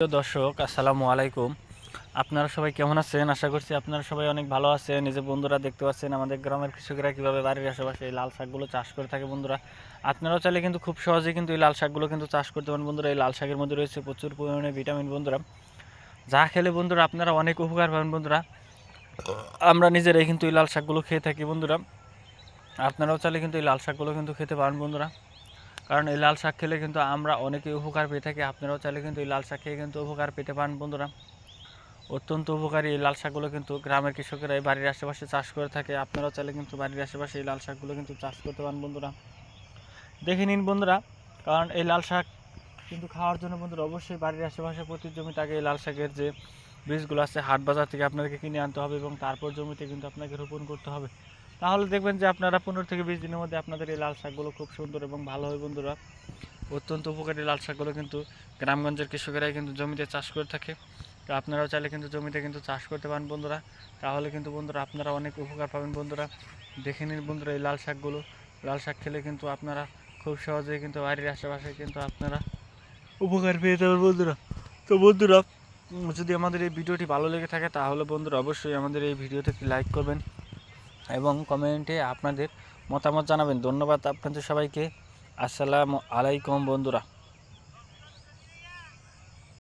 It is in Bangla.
প্রিয় দর্শক, আসসালামু আলাইকুম। আপনারা সবাই কেমন আছেন? আশা করছি আপনারা সবাই অনেক ভালো আছেন। এই যে বন্ধুরা দেখতে পাচ্ছেন আমাদের গ্রামের কৃষকেরা কীভাবে বাড়ির আশেপাশে এই লাল শাকগুলো চাষ করে থাকে। বন্ধুরা, আপনারাও চাইলে কিন্তু খুব সহজেই কিন্তু এই লাল শাকগুলো কিন্তু চাষ করতে পারেন। বন্ধুরা, এই লাল শাকের মধ্যে রয়েছে প্রচুর পরিমাণে ভিটামিন। বন্ধুরা, যা খেলে বন্ধুরা আপনারা অনেক উপকার পাবেন। বন্ধুরা, আমরা নিজেরাই কিন্তু এই লাল শাকগুলো খেয়ে থাকি। বন্ধুরা, আপনারাও চাইলে কিন্তু এই লাল শাকগুলো কিন্তু খেতে পারেন। বন্ধুরা, কারণ এই লাল শাক খেলে কিন্তু আমরা অনেকেই উপকার পেয়ে থাকি। আপনারাও চাইলে কিন্তু এই লাল শাক খেয়ে কিন্তু উপকার পেতে পারেন। বন্ধুরা, অত্যন্ত উপকারী এই লাল শাকগুলো কিন্তু গ্রামের কৃষকেরা এই বাড়ির আশেপাশে চাষ করে থাকে। আপনারাও চাইলে কিন্তু বাড়ির আশেপাশে এই লাল শাকগুলো কিন্তু চাষ করতে পারেন। বন্ধুরা, দেখে নিন বন্ধুরা, কারণ এই লাল শাক কিন্তু খাওয়ার জন্য বন্ধুরা অবশ্যই বাড়ির আশেপাশে প্রতি জমিতে আগে এই লাল শাকের যে বীজগুলো আছে হাট বাজার থেকে আপনাকে কিনে আনতে হবে এবং তারপর জমিতে কিন্তু আপনাকে রোপণ করতে হবে। তাহলে দেখবেন যে আপনারা 15 থেকে 20 দিনের মধ্যে আপনাদের এই লাল শাকগুলো খুব সুন্দর এবং ভালো হয়। বন্ধুরা, অত্যন্ত উপকারী লাল শাকগুলো কিন্তু গ্রামগঞ্জের কৃষকেরাই কিন্তু জমিতে চাষ করে থাকে। তো আপনারাও চাইলে কিন্তু জমিতে কিন্তু চাষ করতে পারেন। বন্ধুরা, তাহলে কিন্তু বন্ধুরা আপনারা অনেক উপকার পাবেন। বন্ধুরা, দেখে নিন বন্ধুরা এই লাল শাকগুলো। লাল শাক খেলে কিন্তু আপনারা খুব সহজেই কিন্তু বাড়ির আশেপাশে কিন্তু আপনারা উপকার পেয়ে যাবেন। বন্ধুরা, তো বন্ধুরা, যদি আমাদের এই ভিডিওটি ভালো লেগে থাকে তাহলে বন্ধুরা অবশ্যই আমাদের এই ভিডিওতে লাইক করবেন এবং কমেন্টে আপনাদের মতামত জানাবেন। ধন্যবাদ আপনাদের সবাইকে। আসসালামু আলাইকুম বন্ধুরা।